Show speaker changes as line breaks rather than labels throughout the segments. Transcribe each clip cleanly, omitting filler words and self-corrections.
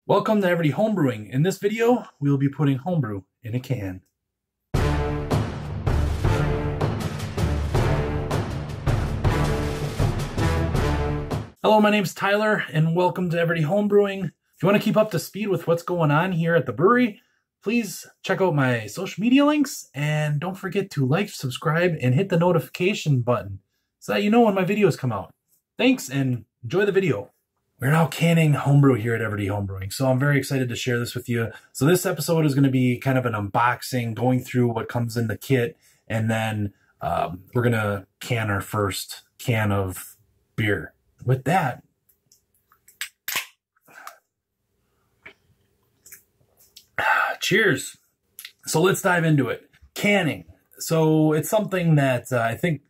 Welcome to Everyday Homebrewing. In this video, we will be putting homebrew in a can. Hello, my name is Tyler, and welcome to Everyday Homebrewing. If you want to keep up to speed with what's going on here at the brewery, please check out my social media links, and don't forget to like, subscribe, and hit the notification button so that you know when my videos come out. Thanks, and enjoy the video. We're now canning homebrew here at Everyday Homebrewing, so I'm very excited to share this with you. So this episode is going to be kind of an unboxing, going through what comes in the kit, and then we're going to can our first can of beer. With that, cheers. So let's dive into it. Canning. So it's something that I think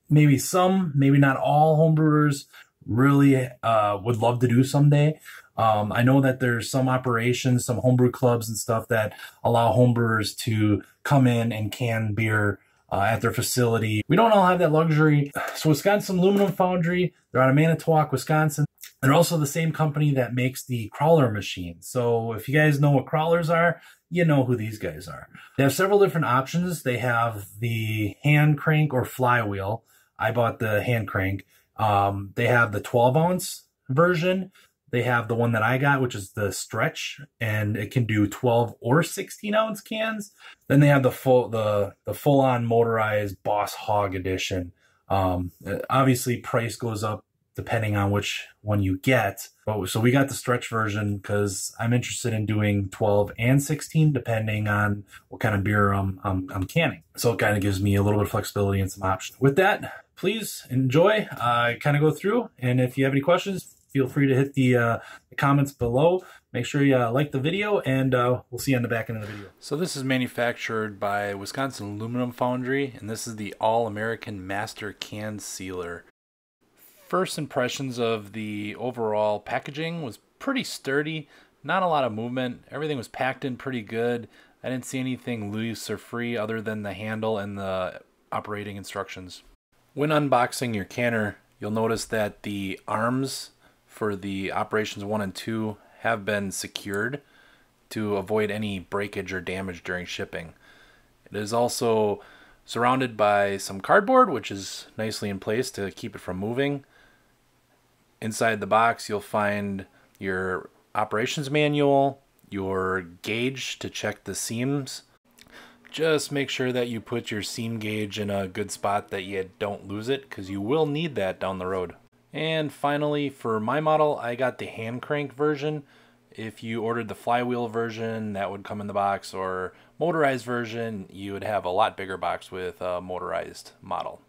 maybe some, maybe not all homebrewers really would love to do someday. I know that there's some operations, some homebrew clubs and stuff that allow homebrewers to come in and can beer at their facility. We don't all have that luxury. So Wisconsin Aluminum Foundry, they're out of Manitowoc, Wisconsin. They're also the same company that makes the crawler machine. So if you guys know what crawlers are, you know who these guys are. They have several different options. They have the hand crank or flywheel. I bought the hand crank. They have the 12-ounce version. They have the one that I got, which is the stretch, and it can do 12 or 16-ounce cans. Then they have the full-on motorized Boss Hog edition. Obviously, price goes up depending on which one you get. So we got the stretch version because I'm interested in doing 12 and 16 depending on what kind of beer I'm canning. So it kind of gives me a little bit of flexibility and some options. With that, please enjoy. Kind of go through, and if you have any questions, feel free to hit the comments below. Make sure you like the video, and we'll see you on the back end of the video. So this is manufactured by Wisconsin Aluminum Foundry, and this is the All-American Master Can Sealer. First impressions of the overall packaging was pretty sturdy, not a lot of movement. Everything was packed in pretty good. I didn't see anything loose or free other than the handle and the operating instructions. When unboxing your canner, you'll notice that the arms for the operations 1 and 2 have been secured to avoid any breakage or damage during shipping. It is also surrounded by some cardboard, which is nicely in place to keep it from moving. Inside the box, you'll find your operations manual, your gauge to check the seams. Just make sure that you put your seam gauge in a good spot that you don't lose it, because you will need that down the road. And finally, for my model, I got the hand crank version. If you ordered the flywheel version, that would come in the box, or motorized version, you would have a lot bigger box with a motorized model.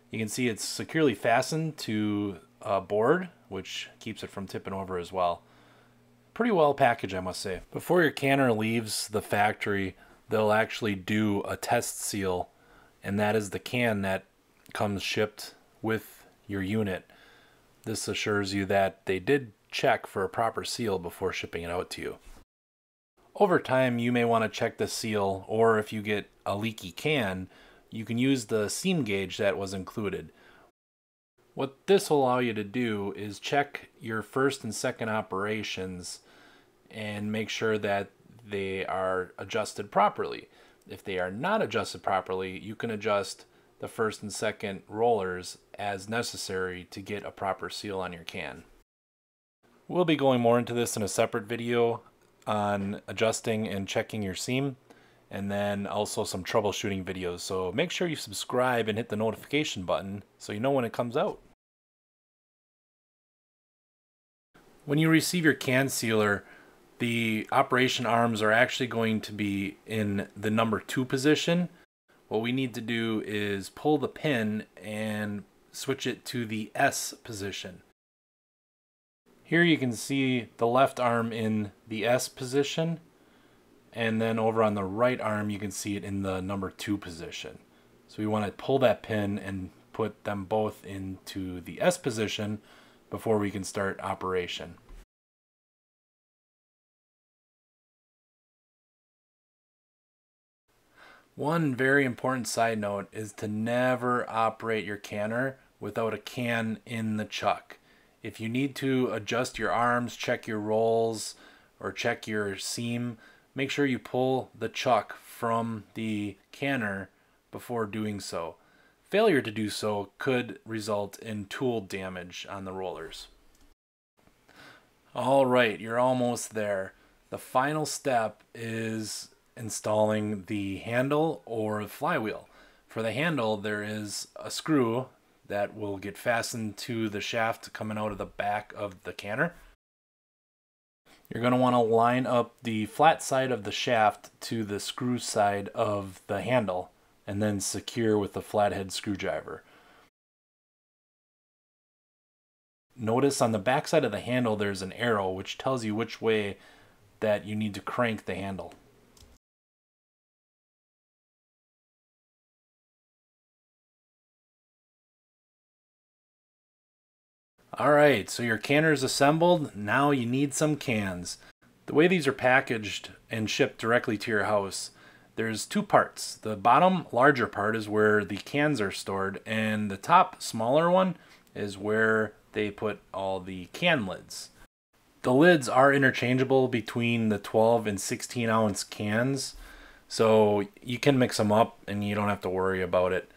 You can see it's securely fastened to a board, which keeps it from tipping over as well. Pretty well packaged, I must say. Before your canner leaves the factory, they'll actually do a test seal, and that is the can that comes shipped with your unit. This assures you that they did check for a proper seal before shipping it out to you. Over time, you may want to check the seal, or if you get a leaky can, you can use the seam gauge that was included. What this will allow you to do is check your first and second operations and make sure that they are adjusted properly. If they are not adjusted properly, you can adjust the first and second rollers as necessary to get a proper seal on your can. We'll be going more into this in a separate video on adjusting and checking your seam, and then also some troubleshooting videos. So make sure you subscribe and hit the notification button so you know when it comes out. When you receive your can sealer, the operation arms are actually going to be in the number 2 position. What we need to do is pull the pin and switch it to the S position. Here you can see the left arm in the S position, and then over on the right arm you can see it in the number 2 position. So we want to pull that pin and put them both into the S position before we can start operation. One very important side note is to never operate your canner without a can in the chuck. If you need to adjust your arms, check your rolls, or check your seam, make sure you pull the chuck from the canner before doing so. Failure to do so could result in tool damage on the rollers. All right, you're almost there. The final step is installing the handle or the flywheel. For the handle, there is a screw that will get fastened to the shaft coming out of the back of the canner. You're going to want to line up the flat side of the shaft to the screw side of the handle and then secure with the flathead screwdriver. Notice on the back side of the handle there's an arrow which tells you which way that you need to crank the handle. Alright, so your canner is assembled. Now you need some cans. The way these are packaged and shipped directly to your house, there's two parts. The bottom larger part is where the cans are stored, and the top smaller one is where they put all the can lids. The lids are interchangeable between the 12 and 16 ounce cans, so you can mix them up and you don't have to worry about it.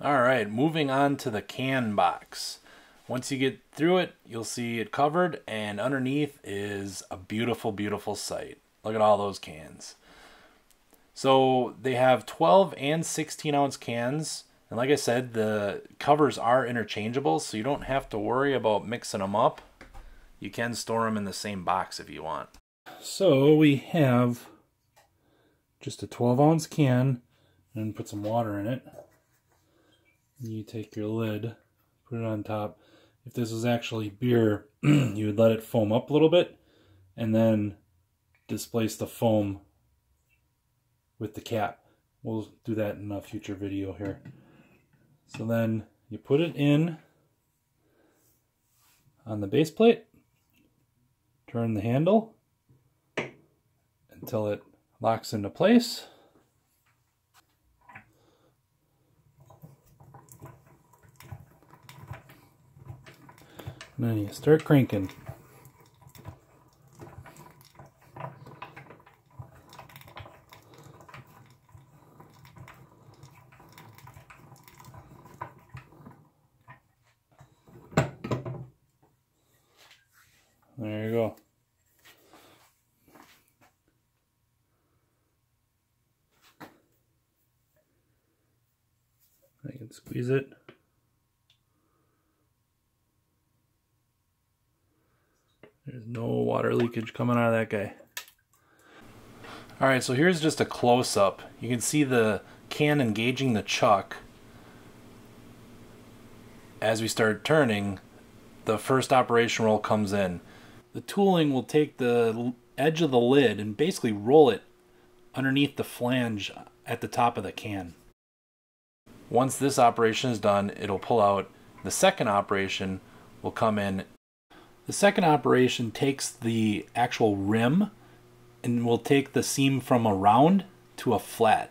Alright, moving on to the can box. Once you get through it, you'll see it covered, and underneath is a beautiful, beautiful sight. Look at all those cans. So they have 12 and 16 ounce cans, and like I said, the covers are interchangeable, so you don't have to worry about mixing them up. You can store them in the same box if you want. So we have just a 12 ounce can, and put some water in it. You take your lid, put it on top. If this was actually beer, you would let it foam up a little bit and then displace the foam with the cap. We'll do that in a future video here. So then you put it in on the base plate, turn the handle until it locks into place. And then you start cranking. There you go. I can squeeze it. There's no water leakage coming out of that guy. Alright, so here's just a close-up. You can see the can engaging the chuck. As we start turning, the first operation roll comes in. The tooling will take the edge of the lid and basically roll it underneath the flange at the top of the can. Once this operation is done, it'll pull out. The second operation will come in. The second operation takes the actual rim and will take the seam from a round to a flat.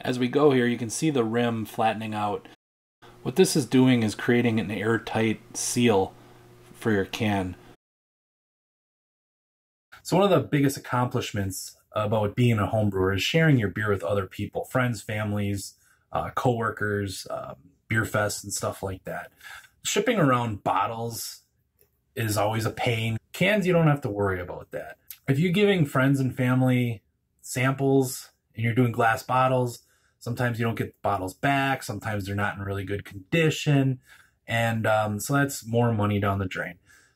As we go here, you can see the rim flattening out. What this is doing is creating an airtight seal for your can. So one of the biggest accomplishments about being a home brewer is sharing your beer with other people, friends, families, co-workers, beer fests and stuff like that. Shipping around bottles is always a pain. Cans, you don't have to worry about that. If you're giving friends and family samples and you're doing glass bottles, sometimes you don't get the bottles back. Sometimes they're not in really good condition. And so that's more money down the drain.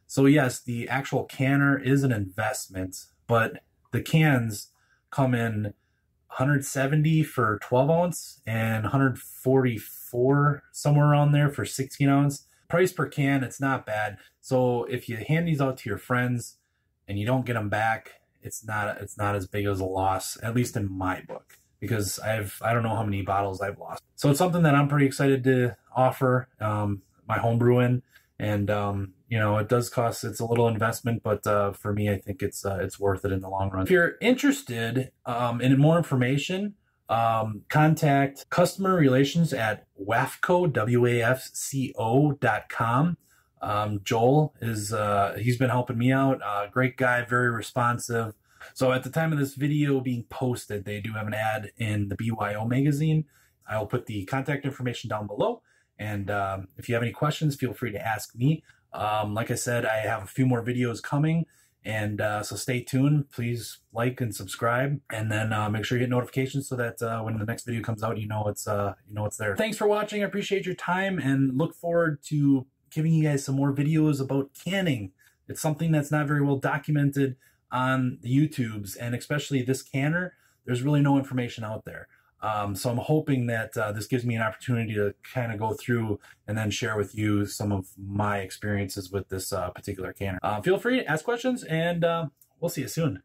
So yes, the actual canner is an investment, but the cans come in 170 for 12 ounce and 144 somewhere around there for 16 ounce. Price per can, it's not bad. So if you hand these out to your friends and you don't get them back, it's not as big as a loss, at least in my book, because I don't know how many bottles I've lost. So it's something that I'm pretty excited to offer my homebrew in, and you know, it does cost, it's a little investment, but for me, I think it's worth it in the long run. If you're interested in more information, contact customer relations at wafco, WAFCO.com. Joel is, he's been helping me out. Great guy, very responsive. So at the time of this video being posted, they do have an ad in the BYO magazine. I will put the contact information down below. And if you have any questions, feel free to ask me. Like I said, I have a few more videos coming. And so stay tuned. Please like and subscribe, and then make sure you get notifications so that when the next video comes out, you know it's there. Thanks for watching. I appreciate your time, and look forward to giving you guys some more videos about canning. It's something that's not very well documented on the YouTubes, and especially this canner. There's really no information out there. So I'm hoping that this gives me an opportunity to kind of go through and then share with you some of my experiences with this particular canner. Feel free to ask questions, and we'll see you soon.